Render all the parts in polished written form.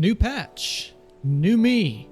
New patch, new me,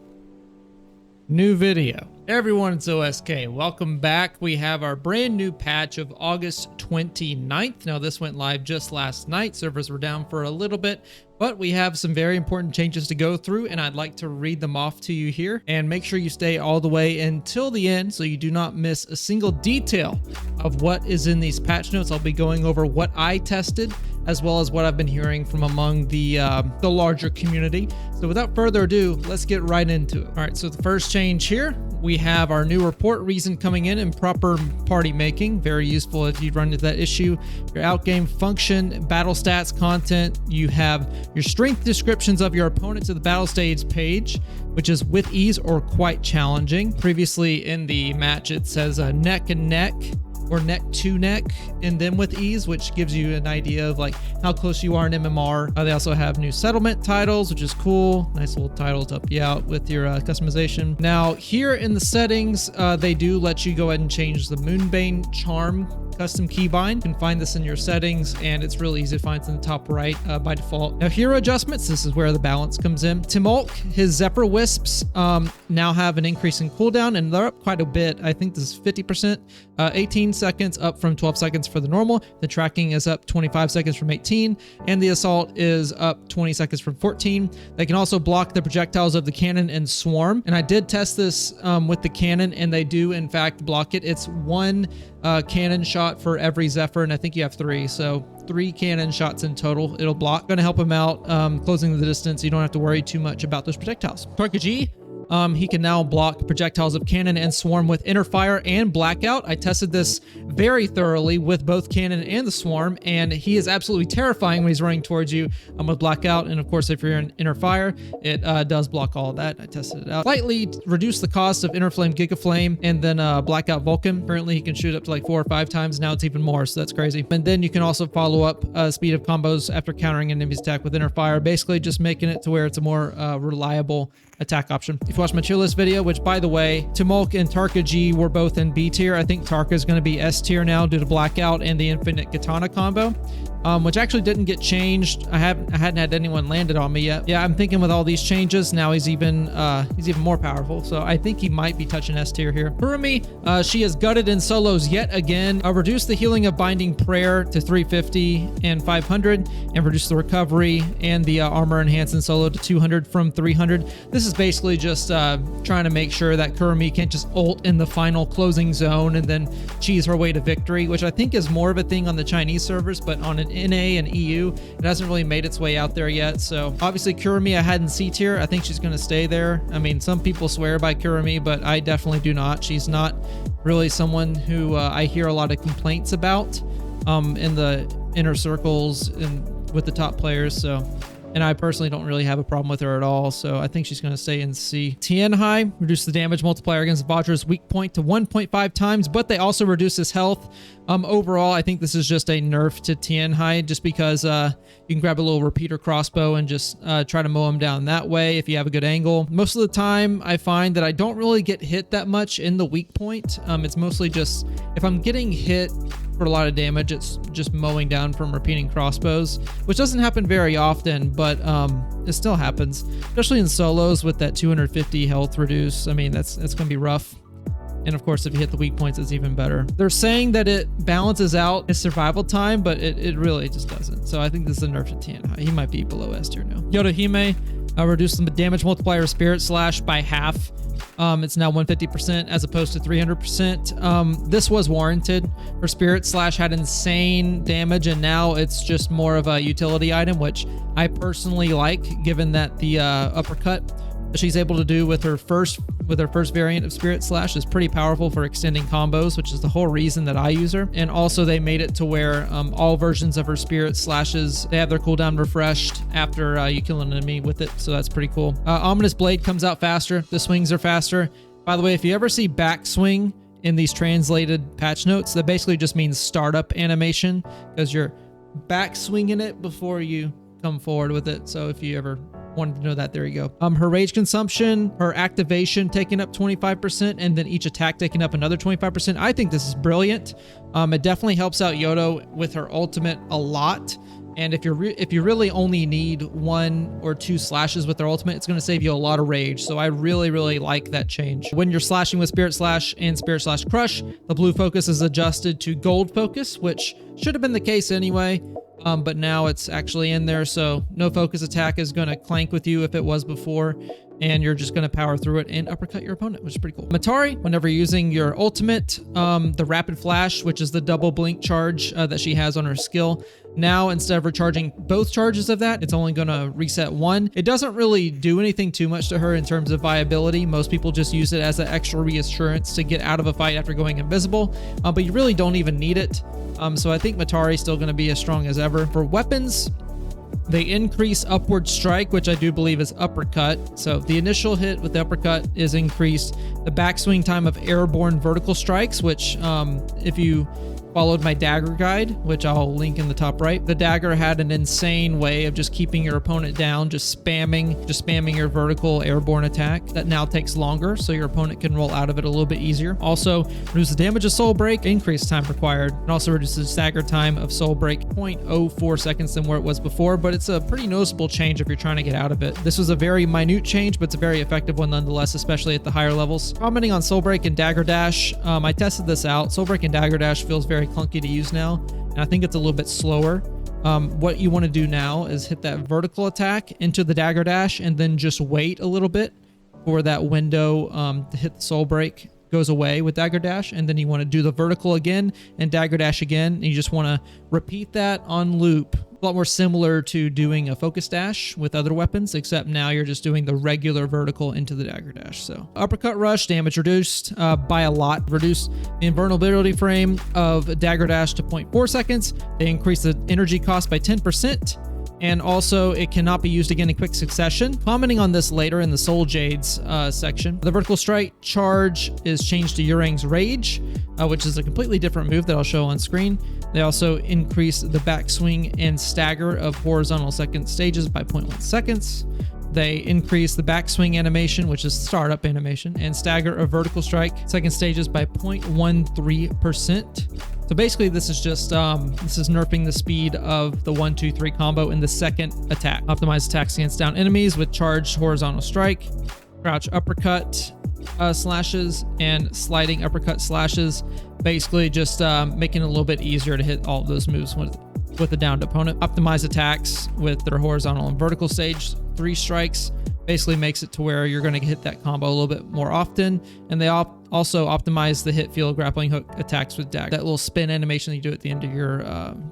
new video. Everyone, it's OSK. Welcome back. We have our brand new patch of August 29th. Now, this went live just last night. Servers were down for a little bit, but we have some very important changes to go through, and I'd like to read them off to you here. And make sure you stay all the way until the end so you do not miss a single detail of what is in these patch notes. I'll be going over what I tested, as well as what I've been hearing from among the larger community. So without further ado, let's get right into it. All right, so the first change here, we have our new report reason coming in and proper party making. Very useful if you run into that issue. Your outgame function, battle stats, content. You have your strength descriptions of your opponent to the battle stage page, which is with ease or quite challenging. Previously in the match, it says neck and neck, or neck to neck, and then with ease, which gives you an idea of like how close you are in MMR. They also have new settlement titles, which is cool. Nice little titles to help you out with your customization. Now here in the settings, they do let you go ahead and change the Moonbane charm custom keybind. You can find this in your settings, and it's really easy to find. It's in the top right by default. Now, hero adjustments, this is where the balance comes in. Timolk, his Zephyr Wisps now have an increase in cooldown, and they're up quite a bit. I think this is 50%, 18 seconds up from 12 seconds for the normal. The tracking is up 25 seconds from 18, and the assault is up 20 seconds from 14. They can also block the projectiles of the cannon and swarm, and I did test this with the cannon, and they do in fact block it. It's one cannon shot for every Zephyr, and I think you have 3, so 3 cannon shots in total it'll block. Going to help him out closing the distance. You don't have to worry too much about those projectiles. Tarkaji, he can now block projectiles of cannon and swarm with inner fire and blackout. I tested this very thoroughly with both cannon and the swarm, and he is absolutely terrifying when he's running towards you with blackout. And of course, if you're in inner fire, it does block all of that. I tested it out. Slightly reduce the cost of inner flame, giga flame, and then blackout Vulcan. Currently, he can shoot up to like 4 or 5 times. Now it's even more, so that's crazy. And then you can also follow up speed of combos after countering an enemy's attack with inner fire, basically just making it to where it's a more reliable attack option. If you watch my tier list video, which by the way, Timolk and Tarkaji were both in B tier. I think Tarka is going to be S tier now due to blackout and the infinite katana combo, which actually didn't get changed. I hadn't had anyone landed on me yet. Yeah, I'm thinking with all these changes, now he's even more powerful. So I think he might be touching S tier here. Kurumi, she is gutted in solos yet again. Reduce the healing of Binding Prayer to 350 and 500, and reduce the recovery and the armor enhance in solo to 200 from 300. This is basically just trying to make sure that Kurumi can't just ult in the final closing zone and then cheese her way to victory, which I think is more of a thing on the Chinese servers, but on an NA and EU, it hasn't really made its way out there yet. So obviously Kurumi I had in C tier. I think she's going to stay there. I mean, some people swear by Kurumi, but I definitely do not. She's not really someone who I hear a lot of complaints about in the inner circles and with the top players. So, and I personally don't really have a problem with her at all, so I think she's going to stay in C. Tianhai, reduce the damage multiplier against Vajra's weak point to 1.5 times, but they also reduce his health. Overall, I think this is just a nerf to Tianhai, just because you can grab a little repeater crossbow and just try to mow him down that way if you have a good angle. Most of the time, I find that I don't really get hit that much in the weak point. It's mostly just, if I'm getting hit for a lot of damage, it's just mowing down from repeating crossbows, which doesn't happen very often, but it still happens, especially in solos with that 250 health reduce. I mean, that's going to be rough. And of course, if you hit the weak points, it's even better. They're saying that it balances out his survival time, but it really just doesn't. So I think this is a nerf to Tianhai. He might be below S tier now. Yodohime, reduce the damage multiplier of Spirit Slash by half. It's now 150% as opposed to 300%. This was warranted. Her Spirit Slash had insane damage, and now it's just more of a utility item, which I personally like, given that the uppercut she's able to do with her first variant of Spirit Slash is pretty powerful for extending combos, which is the whole reason that I use her. And also they made it to where all versions of her Spirit Slashes, they have their cooldown refreshed after you kill an enemy with it, so that's pretty cool. Ominous Blade comes out faster. The swings are faster. By the way, if you ever see backswing in these translated patch notes, that basically just means startup animation, because you're backswinging it before you come forward with it. So if you ever wanted to know that, there you go. Her rage consumption, her activation taking up 25%, and then each attack taking up another 25%. I think this is brilliant. It definitely helps out Yodo with her ultimate a lot. And if you really only need 1 or 2 slashes with their ultimate, it's going to save you a lot of rage. So I really like that change. When you're slashing with Spirit Slash and Spirit Slash Crush, the blue focus is adjusted to gold focus, which should have been the case anyway. But now it's actually in there, so no focus attack is going to clank with you if it was before, and you're just going to power through it and uppercut your opponent, which is pretty cool. Matari, whenever you're using your ultimate, the Rapid Flash, which is the double blink charge that she has on her skill, now instead of recharging both charges of that, it's only going to reset 1. It doesn't really do anything too much to her in terms of viability. Most people just use it as an extra reassurance to get out of a fight after going invisible, but you really don't even need it. So I think Matari is still going to be as strong as ever. For weapons, they increase upward strike, which I do believe is uppercut. So the initial hit with the uppercut is increased. The backswing time of airborne vertical strikes, which if you followed my Dagger guide, which I'll link in the top right, the Dagger had an insane way of just keeping your opponent down, just spamming your vertical airborne attack. That now takes longer, so your opponent can roll out of it a little bit easier. Also, reduces the damage of Soul Break, increased time required, and also reduces stagger time of Soul Break 0.04 seconds than where it was before, but it's a pretty noticeable change if you're trying to get out of it. This was a very minute change, but it's a very effective one nonetheless, especially at the higher levels. Commenting on Soul Break and Dagger Dash, I tested this out. Soul Break and Dagger Dash feels very clunky to use now, and I think it's a little bit slower. What you want to do now is hit that vertical attack into the Dagger Dash and then just wait a little bit for that window to hit the Soul Break goes away with Dagger Dash, and then you want to do the vertical again and Dagger Dash again, and you just want to repeat that on loop. A lot more similar to doing a focus dash with other weapons, except now you're just doing the regular vertical into the Dagger Dash. So uppercut rush, damage reduced by a lot. Reduce the invulnerability frame of Dagger Dash to 0.4 seconds. They increase the energy cost by 10%. And also, it cannot be used again in quick succession. Commenting on this later in the Soul Jades section. The vertical strike charge is changed to Yurang's Rage, which is a completely different move that I'll show on screen. They also increase the backswing and stagger of horizontal second stages by 0.1 seconds. They increase the backswing animation, which is startup animation, and stagger of vertical strike second stages by 0.13%. So basically, this is just this is nerfing the speed of the 1-2-3 combo in the second attack. Optimize attacks against down enemies with charged horizontal strike, crouch uppercut slashes, and sliding uppercut slashes. Basically, just making it a little bit easier to hit all of those moves with a downed opponent. Optimize attacks with their horizontal and vertical stage 3 strikes. Basically makes it to where you're going to hit that combo a little bit more often. And they also optimize the hit field grappling hook attacks with Dagger. That little spin animation that you do at the end of your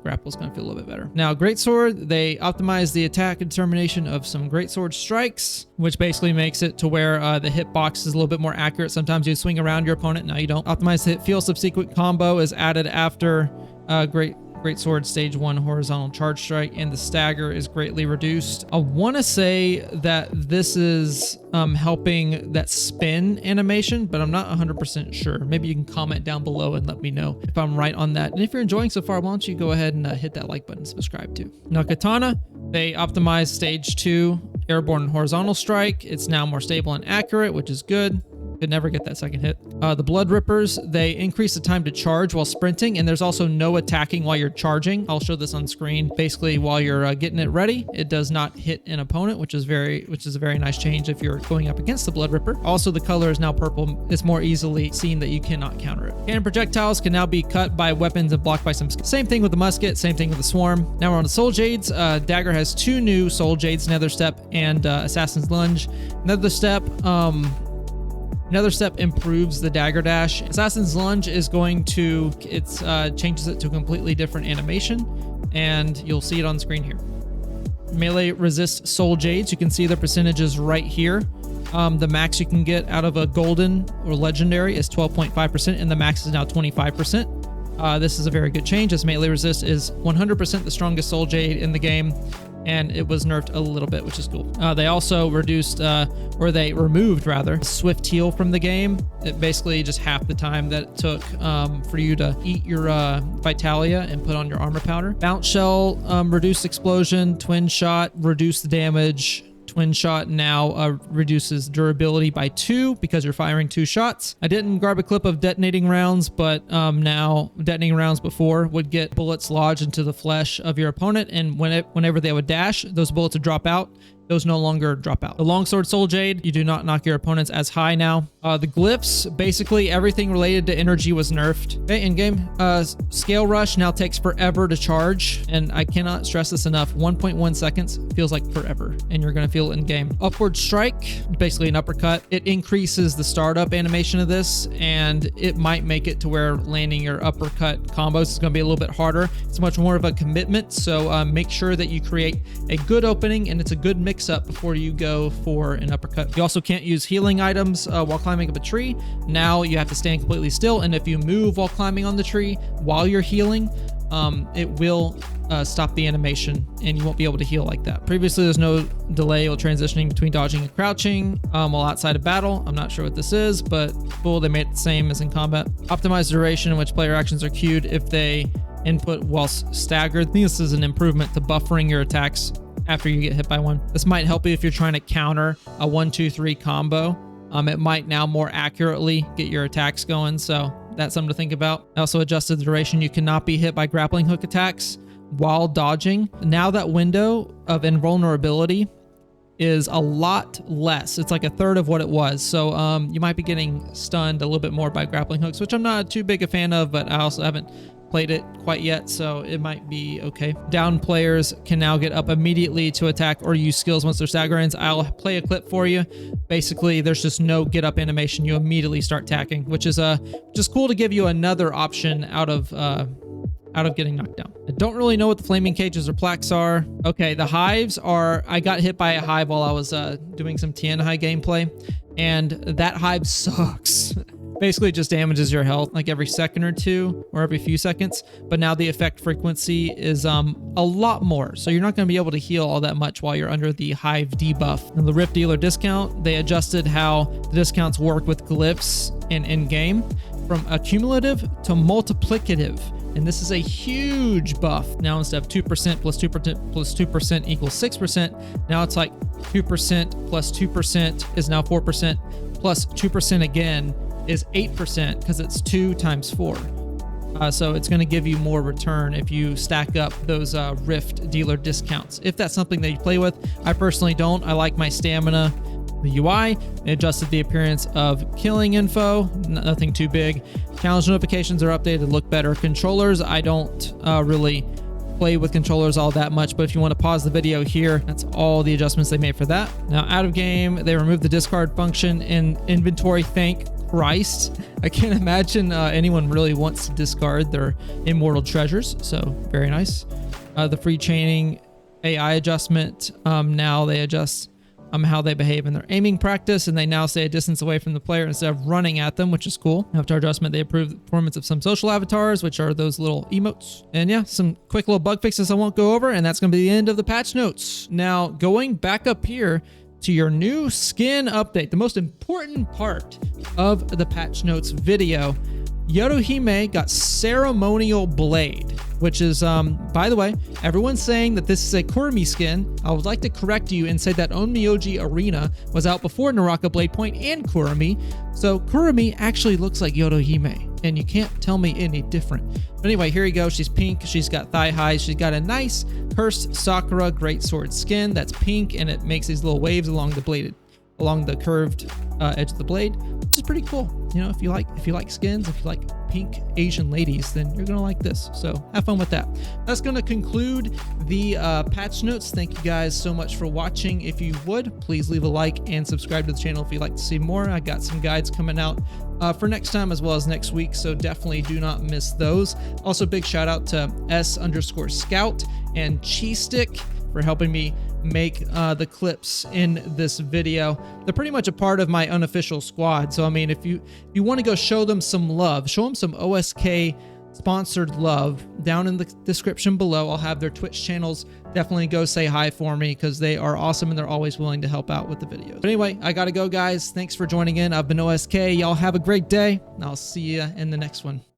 grapple is going to feel a little bit better. Now, Greatsword, they optimize the attack and determination of some Greatsword strikes, which basically makes it to where the hitbox is a little bit more accurate. Sometimes you swing around your opponent, now you don't. Optimize the hit field subsequent combo is added after Greatsword stage 1 horizontal charge strike, and the stagger is greatly reduced. I want to say that this is helping that spin animation, but I'm not 100% sure. Maybe you can comment down below and let me know if I'm right on that. And if you're enjoying so far, why don't you go ahead and hit that like button, subscribe too. Now, Katana, they optimize stage 2 airborne and horizontal strike. It's now more stable and accurate, which is good. Could never get that second hit. The Blood Rippers, they increase the time to charge while sprinting, and there's also no attacking while you're charging. I'll show this on screen. Basically, while you're getting it ready, it does not hit an opponent, which is a very nice change if you're going up against the Blood Ripper. Also, the color is now purple. It's more easily seen that you cannot counter it. Cannon projectiles can now be cut by weapons and blocked by some. Same thing with the musket. Same thing with the swarm. Now we're on the Soul Jades. Dagger has 2 new Soul Jades: Nether Step and Assassin's Lunge. Nether Step improves the Dagger Dash. Assassin's Lunge is going to, changes it to a completely different animation, and you'll see it on screen here. Melee resists Soul Jades. You can see the percentages right here. The max you can get out of a golden or legendary is 12.5%, and the max is now 25%. This is a very good change, as melee resist is 100% the strongest Soul Jade in the game, and it was nerfed a little bit, which is cool. They also they removed Swift Heal from the game. It basically just half the time that it took for you to eat your Vitalia and put on your armor powder. Bounce Shell, reduced explosion, twin shot, reduced damage, Twin shot now reduces durability by 2 because you're firing 2 shots. I didn't grab a clip of detonating rounds, but now detonating rounds before would get bullets lodged into the flesh of your opponent, and whenever they would dash, those bullets would drop out. Those no longer drop out. The Longsword Soul Jade, you do not knock your opponents as high now. The glyphs, basically everything related to energy was nerfed. Okay, in-game, Scale Rush now takes forever to charge, and I cannot stress this enough. 1.1 seconds feels like forever, and you're gonna feel it in-game. Upward Strike, basically an uppercut. It increases the startup animation of this, and it might make it to where landing your uppercut combos is gonna be a little bit harder. It's much more of a commitment, so make sure that you create a good opening and it's a good mix up before you go for an uppercut. You also can't use healing items while climbing up a tree. Now you have to stand completely still, and if you move while climbing on the tree while you're healing, it will stop the animation and you won't be able to heal like that. Previously, there's no delay while transitioning between dodging and crouching while outside of battle. I'm not sure what this is, but cool, they made it the same as in combat. Optimized duration in which player actions are queued if they input whilst staggered. I think this is an improvement to buffering your attacks after you get hit by one. This might help you if you're trying to counter a 1-2-3 combo. It might now more accurately get your attacks going, so that's something to think about. I also adjusted the duration. You cannot be hit by grappling hook attacks while dodging. Now that window of invulnerability is a lot less. It's like a third of what it was. So you might be getting stunned a little bit more by grappling hooks, which I'm not too big a fan of, but I also haven't played it quite yet, so it might be okay. Down players can now get up immediately to attack or use skills once their stagger ends. I'll play a clip for you. Basically, there's just no get up animation. You immediately start attacking, which is just cool to give you another option out of getting knocked down. I don't really know what the flaming cages or plaques are. Okay, the hives are, I got hit by a hive while I was doing some Tianhai gameplay, and that hive sucks. Basically, it just damages your health like every second or two or every few seconds. But now the effect frequency is a lot more. So you're not going to be able to heal all that much while you're under the hive debuff. And the Rift Dealer discount, they adjusted how the discounts work with glyphs and in-game from accumulative to multiplicative. And this is a huge buff. Now instead of 2% plus 2% plus 2% equals 6%, now it's like 2% plus 2% is now 4% plus 2% again is 8% because it's 2 times 4. So it's going to give you more return if you stack up those Rift Dealer discounts. If that's something that you play with, I personally don't. I like my stamina. The UI, it adjusted the appearance of killing info, nothing too big. Challenge notifications are updated to look better. Controllers, I don't really play with controllers all that much, but if you want to pause the video here, that's all the adjustments they made for that. Now out of game, they removed the discard function in inventory. Thank Christ. I can't imagine anyone really wants to discard their immortal treasures, so very nice. The free chaining AI adjustment, now they adjust how they behave in their aiming practice, and they now stay a distance away from the player instead of running at them, which is cool. After adjustment, they improve the performance of some social avatars, which are those little emotes. And yeah, some quick little bug fixes I won't go over, and that's going to be the end of the patch notes. Now, going back up here to your new skin update, the most important part of the patch notes video, Yodohime got Ceremonial Blade, which is, by the way, everyone's saying that this is a Kurumi skin. I would like to correct you and say that Onmyoji Arena was out before Naraka Bladepoint and Kurumi. So Kurumi actually looks like Yodohime, and you can't tell me any different. But anyway, here you go. She's pink. She's got thigh highs. She's got a nice Cursed Sakura Greatsword skin that's pink, and it makes these little waves along the curved edge of the blade, which is pretty cool. You know, if you like skins, if you like pink Asian ladies, then you're gonna like this. So have fun with that. That's gonna conclude the patch notes. Thank you guys so much for watching. If you would, please leave a like and subscribe to the channel if you'd like to see more. I got some guides coming out for next time as well as next week, so definitely do not miss those. Also, big shout out to S_Scout and Cheese Stick for helping me make the clips in this video. They're pretty much a part of my unofficial squad. So I mean, if you want to go show them some love, show them some OSK sponsored love, down in the description below I'll have their Twitch channels. Definitely go say hi for me because they are awesome and they're always willing to help out with the videos. But anyway, I gotta go, guys. Thanks for joining in. I've been OSK. Y'all have a great day, and I'll see you in the next one.